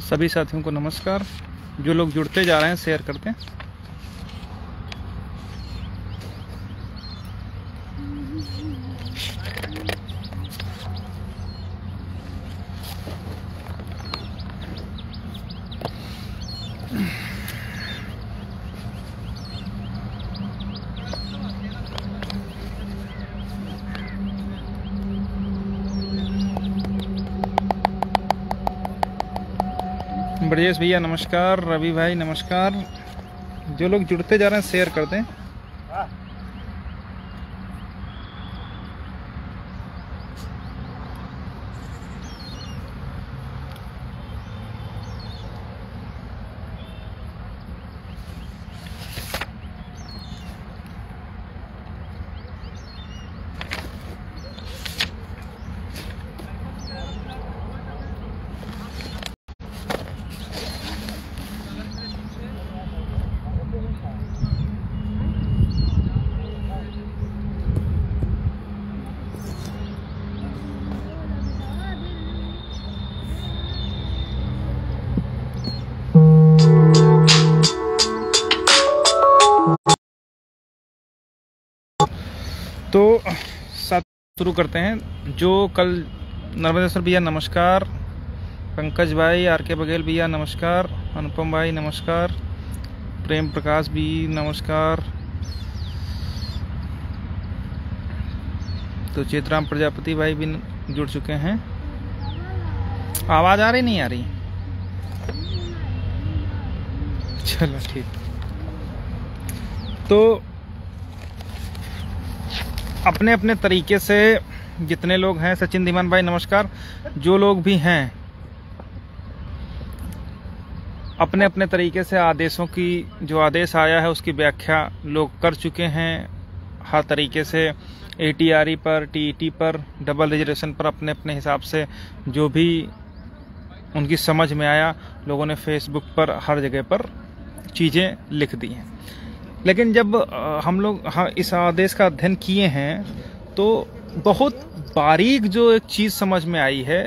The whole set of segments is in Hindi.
सभी साथियों को नमस्कार। जो लोग जुड़ते जा रहे हैं शेयर करते हैं। ब्रजेश भैया नमस्कार, रवि भाई नमस्कार। जो लोग जुड़ते जा रहे हैं शेयर करते हैं। तो साथ शुरू करते हैं। जो कल नर्मदेश्वर भैया नमस्कार, पंकज भाई, आर के बघेल भैया नमस्कार, अनुपम भाई नमस्कार, प्रेम प्रकाश भी नमस्कार। तो चेतराम प्रजापति भाई भी जुड़ चुके हैं। आवाज आ रही नहीं आ रही? चलो ठीक। तो अपने अपने तरीके से जितने लोग हैं, सचिन धीमान भाई नमस्कार, जो लोग भी हैं अपने अपने तरीके से आदेशों की, जो आदेश आया है उसकी व्याख्या लोग कर चुके हैं। हर तरीके से ATRE पर, TET पर, डबल रिजर्वेशन पर अपने अपने हिसाब से जो भी उनकी समझ में आया, लोगों ने फेसबुक पर हर जगह पर चीज़ें लिख दी हैं। लेकिन जब हम लोग इस आदेश का अध्ययन किए हैं तो बहुत बारीक जो एक चीज़ समझ में आई है,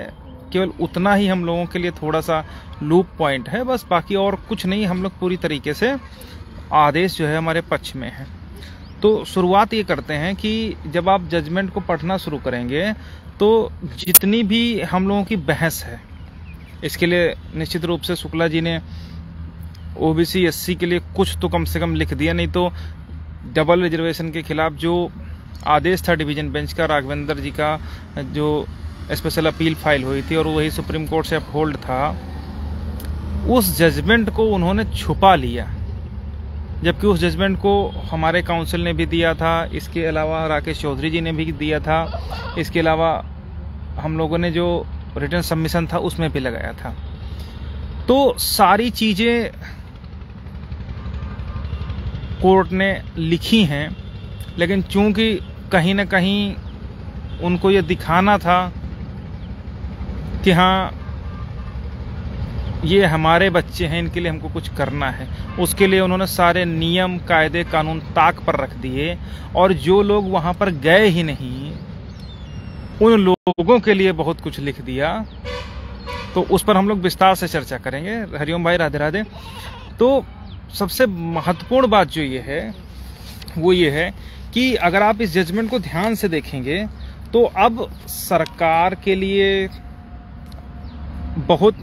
केवल उतना ही हम लोगों के लिए थोड़ा सा लूप पॉइंट है, बस बाकी और कुछ नहीं। हम लोग पूरी तरीके से आदेश जो है हमारे पक्ष में है। तो शुरुआत ये करते हैं कि जब आप जजमेंट को पढ़ना शुरू करेंगे तो जितनी भी हम लोगों की बहस है, इसके लिए निश्चित रूप से शुक्ला जी ने OBC SC के लिए कुछ तो कम से कम लिख दिया, नहीं तो डबल रिजर्वेशन के खिलाफ जो आदेश था डिवीजन बेंच का, राघवेंद्र जी का जो स्पेशल अपील फाइल हुई थी और वही सुप्रीम कोर्ट से अपहोल्ड था, उस जजमेंट को उन्होंने छुपा लिया। जबकि उस जजमेंट को हमारे काउंसिल ने भी दिया था, इसके अलावा राकेश चौधरी जी ने भी दिया था, इसके अलावा हम लोगों ने जो रिटर्न सबमिशन था उसमें भी लगाया था। तो सारी चीज़ें कोर्ट ने लिखी हैं, लेकिन चूंकि कहीं ना कहीं उनको ये दिखाना था कि हाँ ये हमारे बच्चे हैं, इनके लिए हमको कुछ करना है, उसके लिए उन्होंने सारे नियम, कायदे, कानून ताक पर रख दिए। और जो लोग वहाँ पर गए ही नहीं, उन लोगों के लिए बहुत कुछ लिख दिया। तो उस पर हम लोग विस्तार से चर्चा करेंगे। हरिओम भाई, राधे राधे। तो सबसे महत्वपूर्ण बात जो ये है वो ये है कि अगर आप इस जजमेंट को ध्यान से देखेंगे तो अब सरकार के लिए बहुत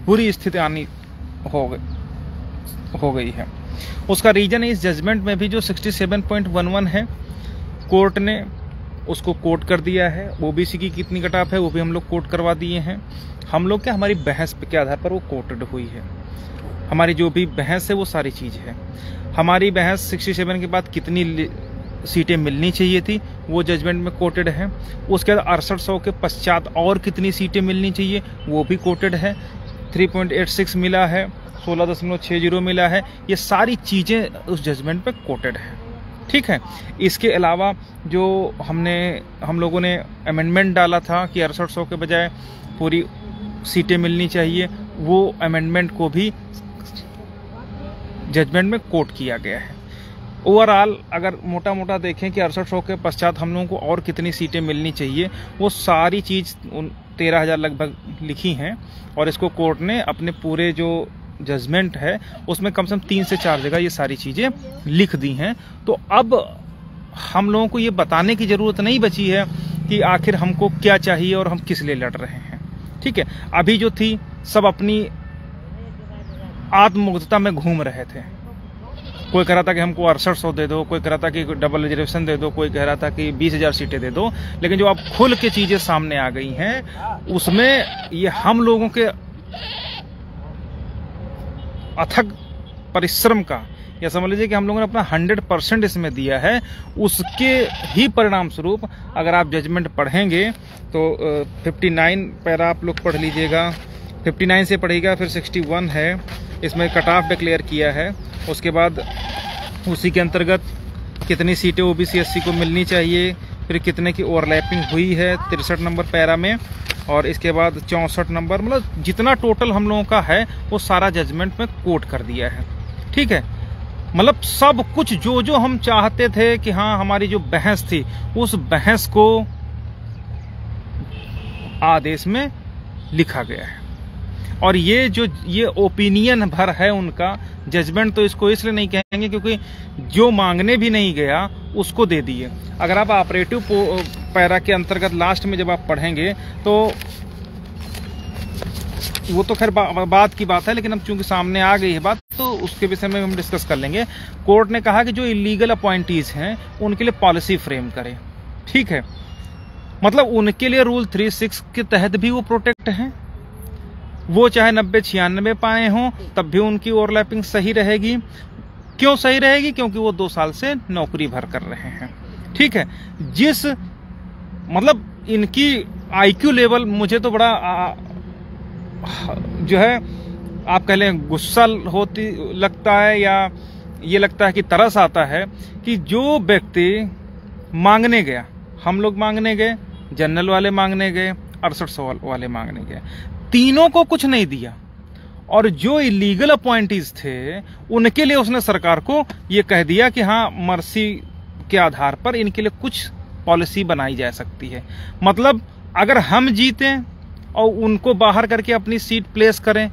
बुरी स्थिति आनी हो गई है। उसका रीजन है, इस जजमेंट में भी जो 67.11 है, कोर्ट ने उसको कोट कर दिया है। OBC की कितनी कट ऑफ है वो भी हम लोग कोट करवा दिए हैं। हम लोग क्या, हमारी बहस के आधार पर वो कोटेड हुई है। हमारी जो भी बहस है वो सारी चीज़ है। हमारी बहस 67 के बाद कितनी सीटें मिलनी चाहिए थी वो जजमेंट में कोटेड है। उसके बाद 6800 के पश्चात और कितनी सीटें मिलनी चाहिए वो भी कोटेड है। 3.86 मिला है, 16.60 मिला है, ये सारी चीज़ें उस जजमेंट पे कोटेड है। ठीक है। इसके अलावा जो हम लोगों ने अमेंडमेंट डाला था कि 6800 के बजाय पूरी सीटें मिलनी चाहिए, वो अमेंडमेंट को भी जजमेंट में कोट किया गया है। ओवरऑल अगर मोटा मोटा देखें कि 6800 के पश्चात हम लोगों को और कितनी सीटें मिलनी चाहिए, वो सारी चीज़ 13,000 लगभग लिखी हैं और इसको कोर्ट ने अपने पूरे जो जजमेंट है उसमें कम से कम 3 से 4 जगह ये सारी चीज़ें लिख दी हैं। तो अब हम लोगों को ये बताने की ज़रूरत नहीं बची है कि आखिर हमको क्या चाहिए और हम किस लिए लड़ रहे हैं। ठीक है, अभी जो थी सब अपनी आत्ममुग्धता में घूम रहे थे। कोई कह रहा था कि हमको 6800 दे दो, कोई कह रहा था कि डबल रिजर्वेशन दे दो, कोई कह रहा था कि 20,000 सीटें दे दो। लेकिन जो अब खुल के चीजें सामने आ गई हैं उसमें ये हम लोगों के अथक परिश्रम का, या समझ लीजिए कि हम लोगों ने अपना 100% इसमें दिया है, उसके ही परिणाम स्वरूप अगर आप जजमेंट पढ़ेंगे तो 59 पैरा आप लोग पढ़ लीजिएगा, 59 से पढ़ेगा, फिर 61 है, इसमें कट ऑफ डिक्लेयर किया है। उसके बाद उसी के अंतर्गत कितनी सीटें ओबीसी एससी को मिलनी चाहिए, फिर कितने की ओवरलैपिंग हुई है 63 नंबर पैरा में, और इसके बाद 64 नंबर, मतलब जितना टोटल हम लोगों का है वो सारा जजमेंट में कोट कर दिया है। ठीक है, मतलब सब कुछ जो जो हम चाहते थे कि हाँ हमारी जो बहस थी उस बहस को आदेश में लिखा गया है। और ये ओपिनियन भर है उनका, जजमेंट तो इसको इसलिए नहीं कहेंगे क्योंकि जो मांगने भी नहीं गया उसको दे दिए। अगर आप ऑपरेटिव पैरा के अंतर्गत लास्ट में जब आप पढ़ेंगे तो वो तो खैर बात की बात है, लेकिन अब चूंकि सामने आ गई है बात तो उसके विषय में हम डिस्कस कर लेंगे। कोर्ट ने कहा कि जो इलीगल अपॉइंटीज हैं उनके लिए पॉलिसी फ्रेम करें। ठीक है, मतलब उनके लिए रूल 36 के तहत भी वो प्रोटेक्ट हैं, वो चाहे 90-96 पाए हों तब भी उनकी ओवरलैपिंग सही रहेगी। क्यों सही रहेगी? क्योंकि वो 2 साल से नौकरी भर कर रहे हैं। ठीक है, जिस मतलब इनकी आईक्यू लेवल मुझे तो बड़ा जो है आप कह लें गुस्सा होती लगता है, या ये लगता है कि तरस आता है कि जो व्यक्ति मांगने गया, हम लोग मांगने गए, जनरल वाले मांगने गए, 6800 वाले मांगने गए, तीनों को कुछ नहीं दिया, और जो इलीगल अपॉइंटीज थे उनके लिए उसने सरकार को ये कह दिया कि हाँ मर्सी के आधार पर इनके लिए कुछ पॉलिसी बनाई जा सकती है। मतलब अगर हम जीते और उनको बाहर करके अपनी सीट प्लेस करें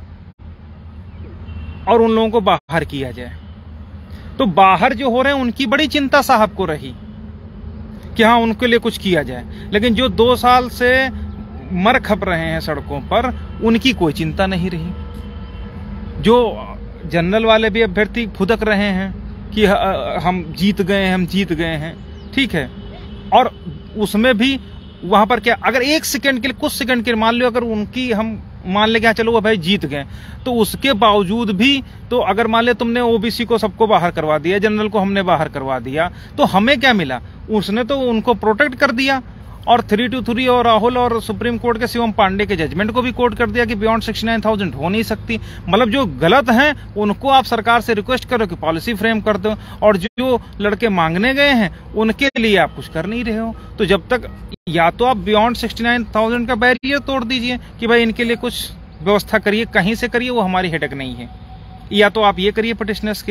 और उन लोगों को बाहर किया जाए, तो बाहर जो हो रहे हैं उनकी बड़ी चिंता साहब को रही कि हाँ उनके लिए कुछ किया जाए, लेकिन जो 2 साल से मर खप रहे हैं सड़कों पर उनकी कोई चिंता नहीं रही। जो जनरल वाले भी अभ्यर्थी फुदक रहे हैं कि हम जीत गए हैं। ठीक है, और उसमें भी वहां पर क्या, अगर 1 सेकंड के लिए, कुछ सेकंड के लिए मान लो अगर उनकी हम मान ले, क्या चलो भाई जीत गए, तो उसके बावजूद भी तो अगर मान ले तुमने ओबीसी को सबको बाहर करवा दिया, जनरल को हमने बाहर करवा दिया, तो हमें क्या मिला? उसने तो उनको प्रोटेक्ट कर दिया, और 323 और राहुल और सुप्रीम कोर्ट के शिवम पांडे के जजमेंट को भी कोर्ट कर दिया कि बियॉन्ड 69,000 हो नहीं सकती। मतलब जो गलत हैं उनको आप सरकार से रिक्वेस्ट करो कि पॉलिसी फ्रेम कर दो, और जो लड़के मांगने गए हैं उनके लिए आप कुछ कर नहीं रहे हो। तो जब तक या तो आप बियॉन्ड 69,000 का बैरियर तोड़ दीजिए कि भाई इनके लिए कुछ व्यवस्था करिए, कहीं से करिए, वो हमारी हेडेक नहीं है, या तो आप ये करिए पिटिशनर्स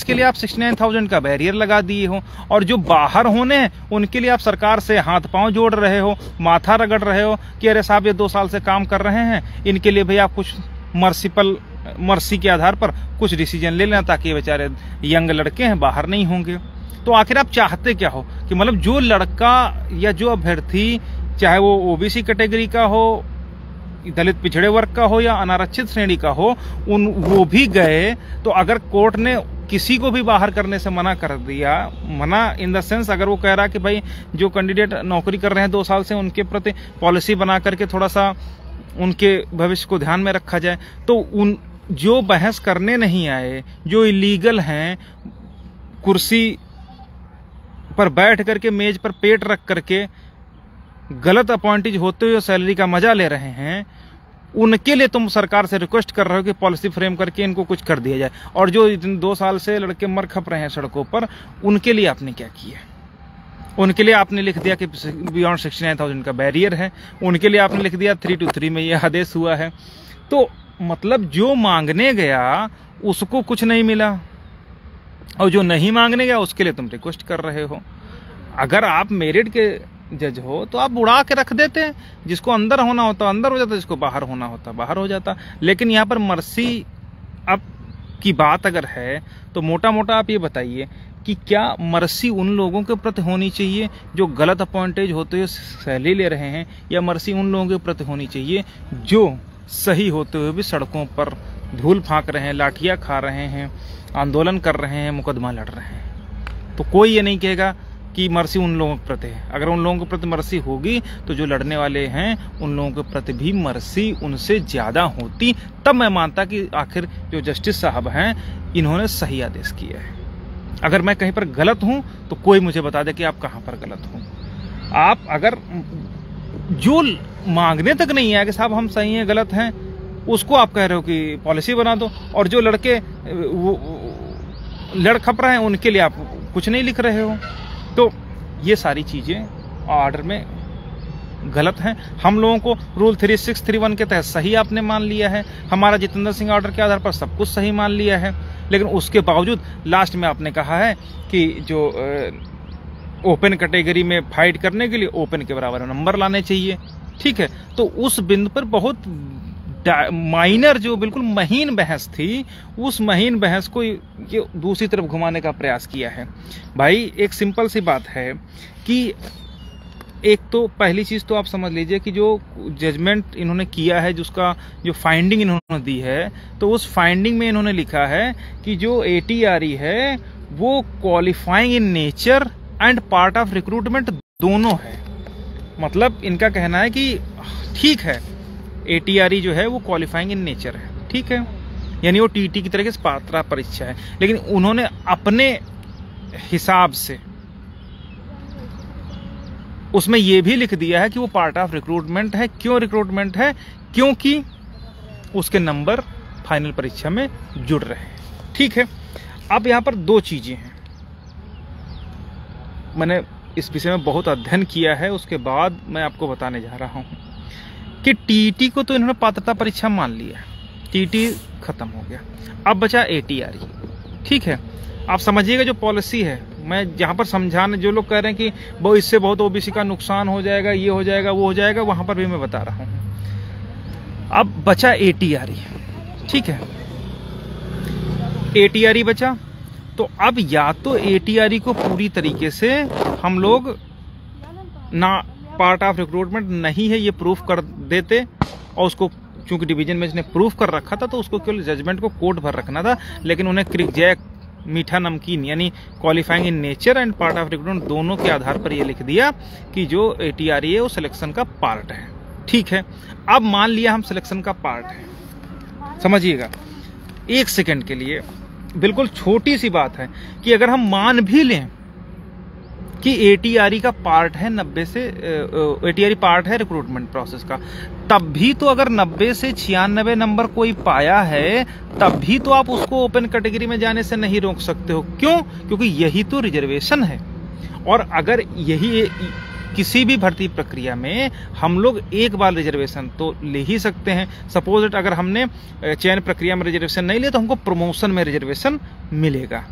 के लिए आप 69,000 का बैरियर लगा दिए हो, और जो बाहर होने हैं उनके लिए आप सरकार से हाथ पांव जोड़ रहे हो, माथा रगड़ रहे हो कि अरे साहब ये 2 साल से काम कर रहे हैं, इनके लिए भाई आप कुछ मर्सी के आधार पर कुछ डिसीजन ले लेना ताकि बेचारे यंग लड़के हैं बाहर नहीं होंगे। तो आखिर आप चाहते क्या हो कि मतलब जो लड़का या जो अभ्यर्थी, चाहे वो ओबीसी कैटेगरी का हो, दलित पिछड़े वर्ग का हो या अनारक्षित श्रेणी का हो, वो भी गए, तो अगर कोर्ट ने किसी को भी बाहर करने से मना कर दिया, मना इन द सेंस अगर वो कह रहा कि भाई जो कैंडिडेट नौकरी कर रहे हैं 2 साल से उनके प्रति पॉलिसी बना करके थोड़ा सा उनके भविष्य को ध्यान में रखा जाए, तो उन जो बहस करने नहीं आए, जो इलीगल हैं, कुर्सी पर बैठ करके मेज पर पेट रख करके गलत अपॉइंटीज होते हुए सैलरी का मजा ले रहे हैं, उनके लिए तुम सरकार से रिक्वेस्ट कर रहे हो कि पॉलिसी फ्रेम करके इनको कुछ कर दिया जाए। और जो 2 साल से लड़के मर खप रहे हैं सड़कों पर, उनके लिए आपने क्या किया? उनके लिए आपने लिख दिया कि बियॉन्ड 69,000 का बैरियर है, उनके लिए आपने लिख दिया 323 में ये आदेश हुआ है। तो मतलब जो मांगने गया उसको कुछ नहीं मिला, और जो नहीं मांगने गया उसके लिए तुम रिक्वेस्ट कर रहे हो। अगर आप मेरिट के जज हो तो आप उड़ा के रख देते, जिसको अंदर होना होता अंदर हो जाता, जिसको बाहर होना होता बाहर हो जाता। लेकिन यहाँ पर मर्सी अब की बात अगर है तो मोटा मोटा आप ये बताइए कि क्या मर्सी उन लोगों के प्रति होनी चाहिए जो गलत अपॉइंटेज होते हुए सैलरी ले रहे हैं, या मर्सी उन लोगों के प्रति होनी चाहिए जो सही होते हुए भी सड़कों पर धूल फांक रहे हैं, लाठियां खा रहे हैं, आंदोलन कर रहे हैं, मुकदमा लड़ रहे हैं? तो कोई ये नहीं कहेगा कि मर्सी उन लोगों के प्रति है। अगर उन लोगों के प्रति मर्सी होगी तो जो लड़ने वाले हैं उन लोगों के प्रति भी मर्सी उनसे ज्यादा होती, तब मैं मानता कि आखिर जो जस्टिस साहब हैं इन्होंने सही आदेश किया है। अगर मैं कहीं पर गलत हूं तो कोई मुझे बता दे कि आप कहां पर गलत हो। आप अगर जो मांगने तक नहीं है कि साहब हम सही हैं गलत हैं, उसको आप कह रहे हो कि पॉलिसी बना दो, और जो लड़के लड़ खप रहे हैं उनके लिए आप कुछ नहीं लिख रहे हो, तो ये सारी चीजें ऑर्डर में गलत हैं। हम लोगों को रूल 3631 के तहत सही आपने मान लिया है, हमारा जितेंद्र सिंह ऑर्डर के आधार पर सब कुछ सही मान लिया है, लेकिन उसके बावजूद लास्ट में आपने कहा है कि जो ओपन कैटेगरी में फाइट करने के लिए ओपन के बराबर नंबर लाने चाहिए। ठीक है, तो उस बिंदु पर बहुत माइनर जो बिल्कुल महीन बहस थी, उस महीन बहस को ये दूसरी तरफ घुमाने का प्रयास किया है। भाई एक सिंपल सी बात है कि एक तो पहली चीज तो आप समझ लीजिए कि जो जजमेंट इन्होंने किया है, जिसका जो फाइंडिंग इन्होंने दी है, तो उस फाइंडिंग में इन्होंने लिखा है कि जो ATRE है वो qualifying in nature and part of recruitment दोनों है। मतलब इनका कहना है कि ठीक है ATRE जो है वो क्वालिफाइंग इन नेचर है, ठीक है, यानी वो TT की तरह की पात्रता परीक्षा है, लेकिन उन्होंने अपने हिसाब से उसमें यह भी लिख दिया है कि वो पार्ट ऑफ रिक्रूटमेंट है। क्यों रिक्रूटमेंट है? क्योंकि उसके नंबर फाइनल परीक्षा में जुड़ रहे हैं। ठीक है, अब यहां पर दो चीजें हैं, मैंने इस विषय में बहुत अध्ययन किया है, उसके बाद मैं आपको बताने जा रहा हूं कि TT को तो इन्होंने पात्रता परीक्षा मान लिया, TT खत्म हो गया, अब बचा ATRE। ठीक है, आप समझिएगा जो पॉलिसी है, मैं जहां पर समझाने, जो लोग कह रहे हैं कि वो इससे बहुत OBC का नुकसान हो जाएगा, ये हो जाएगा, वो हो जाएगा, वहां पर भी मैं बता रहा हूं। अब बचा ATRE। ठीक है, ATRE बचा, तो अब या तो ATRE को पूरी तरीके से हम लोग ना पार्ट ऑफ रिक्रूटमेंट नहीं है ये प्रूफ कर देते, और उसको चूंकि डिवीजन में इसने प्रूफ कर रखा था तो उसको केवल जजमेंट को कोर्ट भर रखना था, लेकिन उन्हें क्रिकजैक मीठा नमकीन यानी qualifying in nature and part of recruitment दोनों के आधार पर यह लिख दिया कि जो ATRE है वो सिलेक्शन का पार्ट है। ठीक है, अब मान लिया हम सिलेक्शन का पार्ट है, समझिएगा एक सेकंड के लिए, बिल्कुल छोटी सी बात है कि अगर हम मान भी लें कि ATRE का पार्ट है 90 से ATRE पार्ट है रिक्रूटमेंट प्रोसेस का, तब भी तो अगर 90 से 96 नंबर कोई पाया है, तब भी तो आप उसको ओपन कैटेगरी में जाने से नहीं रोक सकते हो। क्यों? क्योंकि यही तो रिजर्वेशन है, और अगर यही किसी भी भर्ती प्रक्रिया में हम लोग एक बार रिजर्वेशन तो ले ही सकते हैं। सपोज इट अगर हमने चयन प्रक्रिया में रिजर्वेशन नहीं लिया तो हमको प्रमोशन में रिजर्वेशन मिलेगा।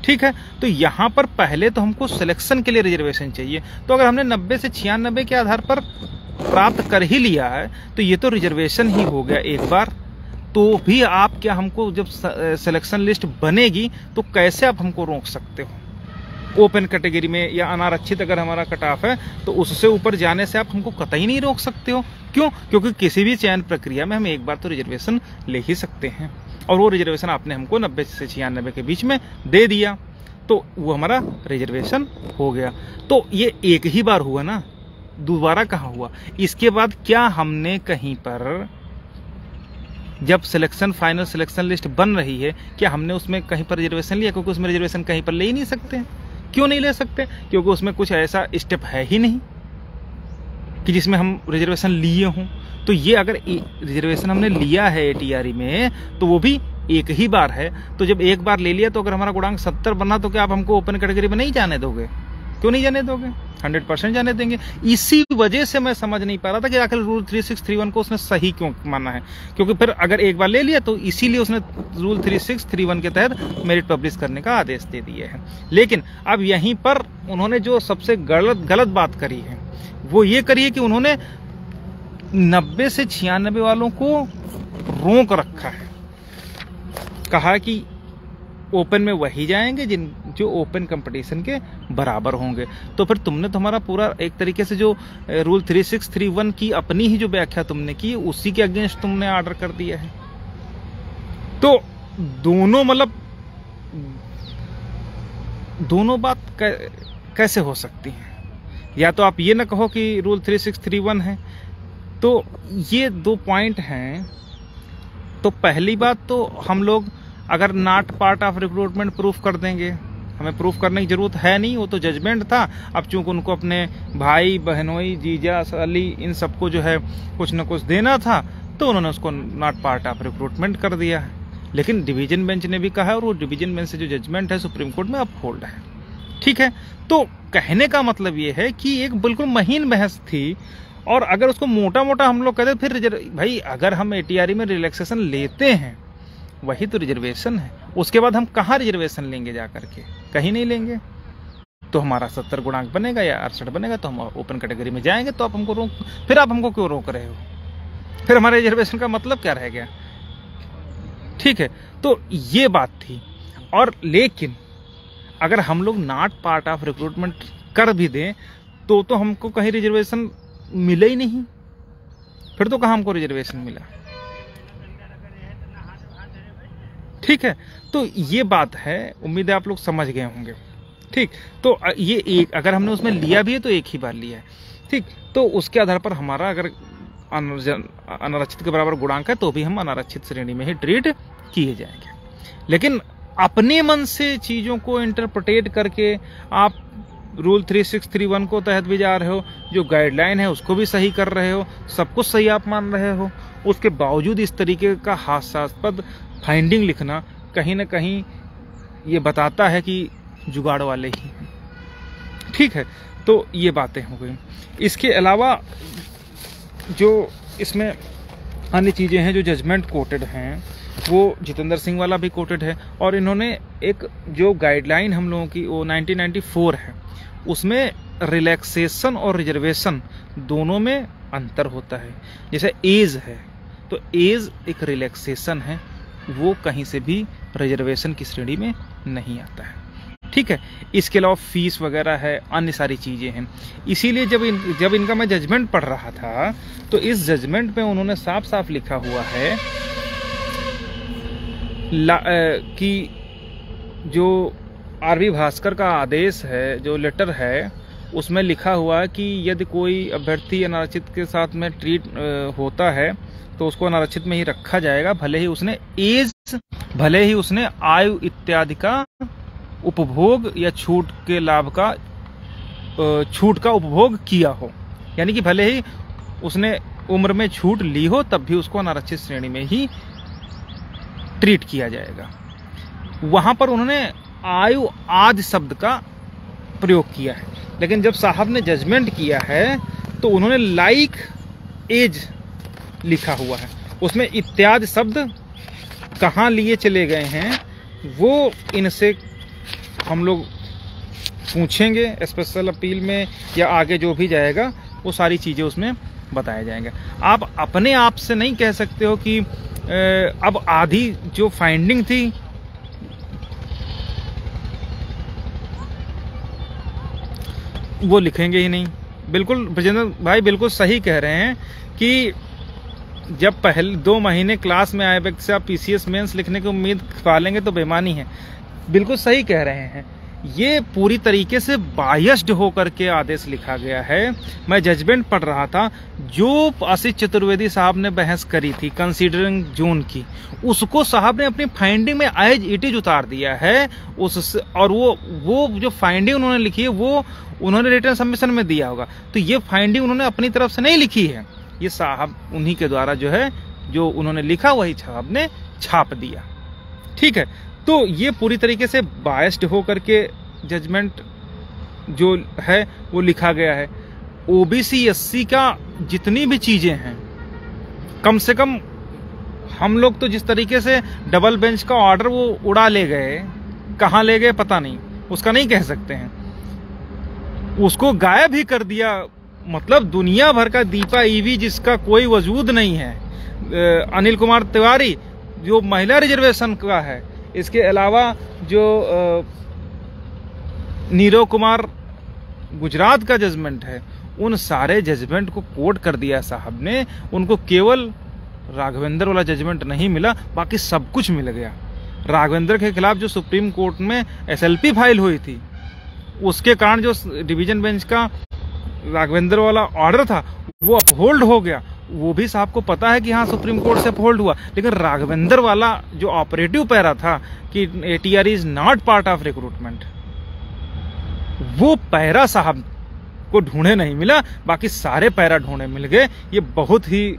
ठीक है, तो यहां पर पहले तो हमको सिलेक्शन के लिए रिजर्वेशन चाहिए, तो अगर हमने 90 से 96 के आधार पर प्राप्त कर ही लिया है तो ये तो रिजर्वेशन ही हो गया एक बार। तो भी आप क्या हमको जब सिलेक्शन लिस्ट बनेगी तो कैसे आप हमको रोक सकते हो? ओपन कैटेगरी में या अनारक्षित अगर हमारा कट ऑफ है तो उससे ऊपर जाने से आप हमको कतई नहीं रोक सकते हो। क्यों? क्योंकि किसी भी चयन प्रक्रिया में हम एक बार तो रिजर्वेशन ले ही सकते हैं, और वो रिजर्वेशन आपने हमको 90 से 96 के बीच में दे दिया, तो वो हमारा रिजर्वेशन हो गया। तो ये एक ही बार हुआ ना, दोबारा कहाँ हुआ? इसके बाद क्या हमने कहीं पर जब सिलेक्शन फाइनल सिलेक्शन लिस्ट बन रही है, क्या हमने उसमें कहीं पर रिजर्वेशन लिया? क्योंकि उसमें रिजर्वेशन कहीं पर ले ही नहीं सकते। क्यों नहीं ले सकते? क्योंकि उसमें कुछ ऐसा स्टेप है ही नहीं कि जिसमें हम रिजर्वेशन लिए हों। तो ये अगर रिजर्वेशन हमने लिया है ATRE में तो वो भी एक ही बार है, तो जब एक बार ले लिया तो अगर हमारा गुणांक 70 बना तो क्या आप हमको ओपन कैटेगरी में नहीं जाने दोगे? क्यों नहीं जाने दोगे? 100% जाने देंगे। इसी वजह से मैं समझ नहीं पा रहा था कि आखिर रूल 3631 को उसने सही क्यों माना है, क्योंकि फिर अगर एक बार ले लिया तो इसीलिए उसने रूल 3631 के तहत मेरिट पब्लिश करने का आदेश दे दिया है। लेकिन अब यहीं पर उन्होंने जो सबसे गलत बात करी है वो ये करी है कि उन्होंने 90 से 96 वालों को रोक रखा है। कहा कि ओपन में वही जाएंगे जो ओपन कंपटीशन के बराबर होंगे। तो फिर तुमने तो हमारा पूरा एक तरीके से जो रूल 3631 की अपनी ही जो व्याख्या तुमने की उसी के अगेंस्ट तुमने ऑर्डर कर दिया है। तो दोनों मतलब दोनों बात कैसे हो सकती है? या तो आप ये ना कहो कि रूल 3631 है। तो ये 2 पॉइंट हैं। तो पहली बात तो हम लोग अगर not part of recruitment proof कर देंगे, हमें प्रूफ करने की जरूरत है नहीं, वो तो जजमेंट था। अब चूंकि उनको अपने भाई बहनोई जीजा साली इन सबको जो है कुछ न कुछ देना था तो उन्होंने उसको नॉट पार्ट ऑफ रिक्रूटमेंट कर दिया है। लेकिन डिवीजन बेंच ने भी कहा है और वो डिवीजन बेंच से जो जजमेंट है सुप्रीम कोर्ट में अपहोल्ड है। ठीक है, तो कहने का मतलब ये है कि एक बिल्कुल महीन बहस थी। और अगर उसको मोटा मोटा हम लोग कहते फिर भाई अगर हम एटीआरई में रिलैक्सेशन लेते हैं वही तो रिजर्वेशन है, उसके बाद हम कहाँ रिजर्वेशन लेंगे जाकर के? कहीं नहीं लेंगे। तो हमारा 70 गुणांक बनेगा या 68 बनेगा तो हम ओपन कैटेगरी में जाएंगे। तो आप हमको फिर आप हमको क्यों रोक रहे हो? फिर हमारे रिजर्वेशन का मतलब क्या रह गया? ठीक है, तो ये बात थी। और लेकिन अगर हम लोग नॉट पार्ट ऑफ रिक्रूटमेंट कर भी दें तो हमको कहीं रिजर्वेशन मिले ही नहीं। फिर तो कहाँ हमको रिजर्वेशन मिला? ठीक है, तो ये बात है। उम्मीद है आप लोग समझ गए होंगे। ठीक, तो ये एक अगर हमने उसमें लिया भी है तो एक ही बार लिया है। ठीक, तो उसके आधार पर हमारा अगर अनारक्षित के बराबर गुणांक है तो भी हम अनारक्षित श्रेणी में ही ट्रीट किए जाएंगे। लेकिन अपने मन से चीजों को इंटरप्रिटेट करके आप रूल 3631 को तहत भी जा रहे हो, जो गाइडलाइन है उसको भी सही कर रहे हो, सब कुछ सही आप मान रहे हो, उसके बावजूद इस तरीके का हास्यास्पद फाइंडिंग लिखना कहीं ना कहीं ये बताता है कि जुगाड़ वाले ही हैं। ठीक है, तो ये बातें हो गई। इसके अलावा जो इसमें अन्य चीजें हैं जो जजमेंट कोटेड हैं वो जितेंद्र सिंह वाला भी कोटेड है। और इन्होंने एक जो गाइडलाइन हम लोगों की वो 1994 है, उसमें रिलैक्सेशन और रिजर्वेशन दोनों में अंतर होता है। जैसे एज है तो एज एक रिलैक्सेशन है, वो कहीं से भी रिजर्वेशन की श्रेणी में नहीं आता है। ठीक है, इसके अलावा फीस वगैरह है, अन्य सारी चीजें हैं। इसीलिए जब इनका मैं जजमेंट पढ़ रहा था तो इस जजमेंट में उन्होंने साफ साफ लिखा हुआ है कि जो आरवी भास्कर का आदेश है, जो लेटर है, उसमें लिखा हुआ है कि यदि कोई अभ्यर्थी अनारक्षित के साथ में ट्रीट होता है तो उसको अनारक्षित में ही रखा जाएगा, भले ही उसने आयु इत्यादि का उपभोग या छूट के लाभ का छूट का उपभोग किया हो। यानी कि भले ही उसने उम्र में छूट ली हो तब भी उसको अनारक्षित श्रेणी में ही ट्रीट किया जाएगा। वहां पर उन्होंने आयु आदि शब्द का प्रयोग किया है, लेकिन जब साहब ने जजमेंट किया है तो उन्होंने लाइक एज लिखा हुआ है। उसमें इत्यादि शब्द कहाँ लिए चले गए हैं वो इनसे हम लोग पूछेंगे स्पेशल अपील में, या आगे जो भी जाएगा वो सारी चीजें उसमें बताए जाएंगे। आप अपने आप से नहीं कह सकते हो कि अब आधी जो फाइंडिंग थी वो लिखेंगे ही नहीं। बिल्कुल ब्रजेंद्र भाई बिल्कुल सही कह रहे हैं कि जब पहले 2 महीने क्लास में आए व्यक्ति से आप पीसीएस मेंस लिखने की उम्मीद पालेंगे तो बेईमानी है। बिल्कुल सही कह रहे हैं, ये पूरी तरीके से बायस्ड होकर के आदेश लिखा गया है। मैं जजमेंट पढ़ रहा था, जो आशीष चतुर्वेदी साहब ने बहस करी थी कंसीडरिंग जोन की, उसको साहब ने अपनी फाइंडिंग में एज इट इज उतार दिया है। उससे और वो जो फाइंडिंग उन्होंने लिखी है वो उन्होंने रिटर्न सबमिशन में दिया होगा। तो ये फाइंडिंग उन्होंने अपनी तरफ से नहीं लिखी है, ये साहब उन्हीं के द्वारा जो है जो उन्होंने लिखा वही साहब ने छाप दिया। ठीक है, तो ये पूरी तरीके से बायस्ड हो करके जजमेंट जो है वो लिखा गया है। ओबीसी एससी का जितनी भी चीजें हैं, कम से कम हम लोग तो जिस तरीके से डबल बेंच का ऑर्डर वो उड़ा ले गए, कहाँ ले गए पता नहीं, उसका नहीं कह सकते हैं, उसको गायब ही कर दिया। मतलब दुनिया भर का दीपा ईवी जिसका कोई वजूद नहीं है, अनिल कुमार तिवारी जो महिला रिजर्वेशन का है, इसके अलावा जो नीरव कुमार गुजरात का जजमेंट है, उन सारे जजमेंट को कोट कर दिया साहब ने। उनको केवल राघवेंद्र वाला जजमेंट नहीं मिला, बाकी सब कुछ मिल गया। राघवेंद्र के खिलाफ जो सुप्रीम कोर्ट में एसएलपी फाइल हुई थी, उसके कारण जो डिवीजन बेंच का राघवेंद्र वाला ऑर्डर था वो अपहोल्ड हो गया। वो भी साहब को पता है कि हाँ सुप्रीम कोर्ट से अपहोल्ड हुआ, लेकिन राघवेंद्र वाला जो ऑपरेटिव पैरा था कि ATR is not part of recruitment, वो पैरा साहब को ढूंढे नहीं मिला, बाकी सारे पैरा ढूंढे मिल गए। ये बहुत ही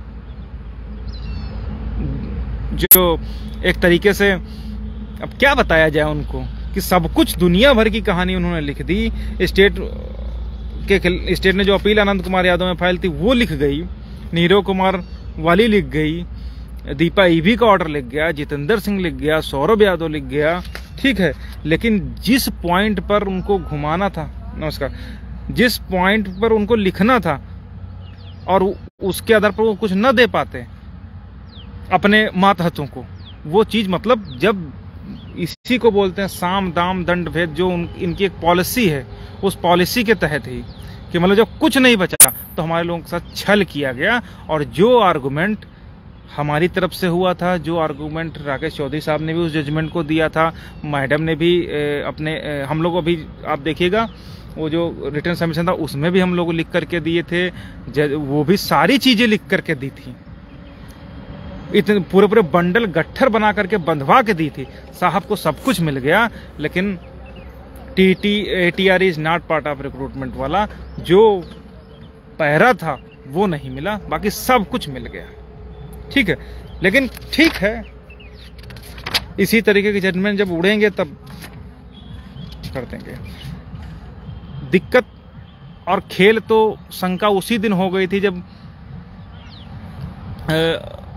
जो एक तरीके से अब क्या बताया जाए उनको कि सब कुछ दुनिया भर की कहानी उन्होंने लिख दी। स्टेट ने जो अपील आनंद कुमार यादव में फाइल थी वो लिख गई, नीरव कुमार वाली लिख गई, दीपा ईवी का ऑर्डर लिख गया, जितेंद्र सिंह लिख गया, सौरभ यादव लिख गया, ठीक है। लेकिन जिस पॉइंट पर उनको घुमाना था, नमस्कार, जिस पॉइंट पर उनको लिखना था और उसके आधार पर वो कुछ न दे पाते अपने मातहतों को, वो चीज मतलब जब इसी को बोलते हैं साम दाम दंड भेद, जो इनकी एक पॉलिसी है, उस पॉलिसी के तहत ही कि मतलब जब कुछ नहीं बचा तो हमारे लोगों के साथ छल किया गया। और जो आर्गुमेंट हमारी तरफ से हुआ था, जो आर्गुमेंट राकेश चौधरी साहब ने भी उस जजमेंट को दिया था, मैडम ने भी अपने हम लोग अभी आप देखिएगा वो जो रिटर्न सबमिशन था उसमें भी हम लोग लिख करके दिए थे, वो भी सारी चीजें लिख करके दी थी, इतने पूरे पूरे बंडल गट्ठर बना करके बंधवा के दी थी। साहब को सब कुछ मिल गया, लेकिन ATR is not part of recruitment वाला जो पैरा था वो नहीं मिला, बाकी सब कुछ मिल गया, ठीक है। लेकिन ठीक है, इसी तरीके के जजमेंट जब उड़ेंगे तब कर देंगे। दिक्कत और खेल तो शंका उसी दिन हो गई थी जब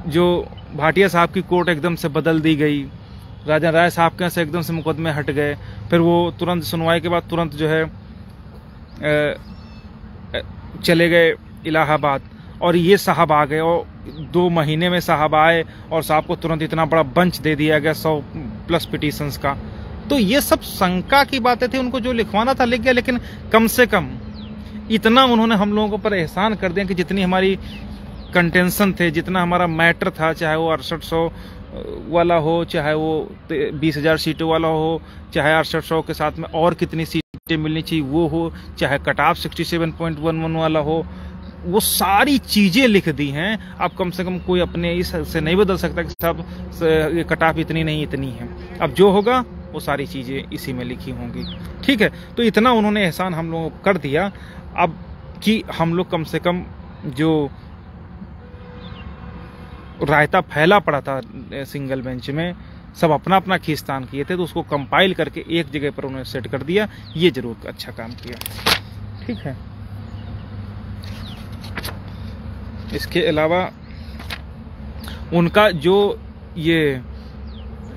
जो भाटिया साहब की कोर्ट एकदम से बदल दी गई, राजा राय साहब के यहाँ से एकदम से मुकदमे हट गए, फिर वो तुरंत सुनवाई के बाद तुरंत जो है चले गए इलाहाबाद, और ये साहब आ गए और 2 महीने में साहब आए और साहब को तुरंत इतना बड़ा बंच दे दिया गया 100+ पिटीशंस का। तो ये सब शंका की बातें थी, उनको जो लिखवाना था लिख गया, लेकिन कम से कम इतना उन्होंने हम लोगों पर एहसान कर दिया कि जितनी हमारी कंटेंशन थे, जितना हमारा मैटर था, चाहे वो 6800 वाला हो, चाहे वो 20,000 सीटों वाला हो, चाहे 6800 के साथ में और कितनी सीटें मिलनी चाहिए वो हो, चाहे कट ऑफ 67.11 वाला हो, वो सारी चीजें लिख दी हैं। अब कम से कम कोई अपने इस से नहीं बदल सकता कि साहब ये कट ऑफ इतनी नहीं इतनी है। अब जो होगा वो सारी चीजें इसी में लिखी होंगी, ठीक है। तो इतना उन्होंने एहसान हम लोगों को कर दिया अब कि हम लोग कम से कम जो रायता फैला पड़ा था सिंगल बेंच में, सब अपना अपना खींचतान किए थे, तो उसको कंपाइल करके एक जगह पर उन्होंने सेट कर दिया। ये जरूर अच्छा काम किया, ठीक है। इसके अलावा उनका जो ये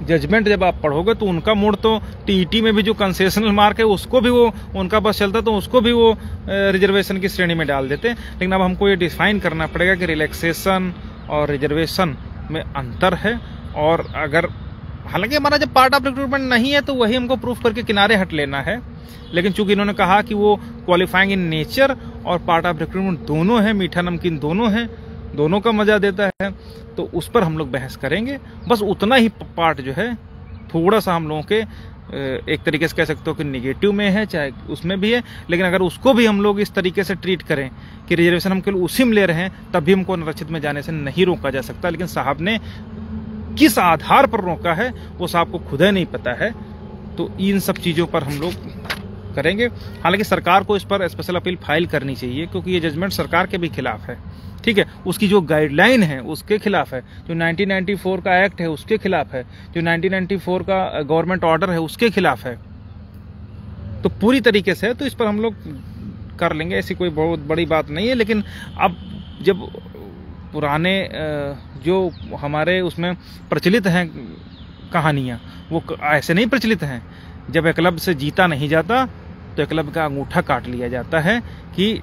जजमेंट जब आप पढ़ोगे तो उनका मूड तो टीईटी में भी जो कंसेशनल मार्क है उसको भी वो उनका बस चलता तो उसको भी वो रिजर्वेशन की श्रेणी में डाल देते। लेकिन अब हमको ये डिफाइन करना पड़ेगा कि रिलैक्सेशन और रिजर्वेशन में अंतर है, और अगर हालांकि हमारा जब पार्ट ऑफ रिक्रूटमेंट नहीं है तो वही हमको प्रूफ करके किनारे हट लेना है। लेकिन चूंकि इन्होंने कहा कि वो क्वालिफाइंग इन नेचर और पार्ट ऑफ रिक्रूटमेंट दोनों है, मीठा नमकीन दोनों है, दोनों का मजा देता है, तो उस पर हम लोग बहस करेंगे। बस उतना ही पार्ट जो है थोड़ा सा हम लोगों के एक तरीके से कह सकते हो कि निगेटिव में है, चाहे उसमें भी है, लेकिन अगर उसको भी हम लोग इस तरीके से ट्रीट करें कि रिजर्वेशन हम केवल उसी में ले रहे हैं, तब भी हमको आरक्षित में जाने से नहीं रोका जा सकता। लेकिन साहब ने किस आधार पर रोका है वो साहब को खुद ही नहीं पता है। तो इन सब चीज़ों पर हम लोग करेंगे। हालांकि सरकार को इस पर स्पेशल अपील फाइल करनी चाहिए, क्योंकि ये जजमेंट सरकार के भी खिलाफ है, ठीक है। उसकी जो गाइडलाइन है उसके खिलाफ है, जो 1994 का एक्ट है उसके खिलाफ है, जो 1994 का गवर्नमेंट ऑर्डर है उसके खिलाफ है। तो पूरी तरीके से, तो इस पर हम लोग कर लेंगे, ऐसी कोई बहुत बड़ी बात नहीं है। लेकिन अब जब पुराने जो हमारे उसमें प्रचलित हैं कहानियाँ, वो ऐसे नहीं प्रचलित हैं। जब एकलव्य से जीता नहीं जाता तो एकलव्य का अंगूठा काट लिया जाता है कि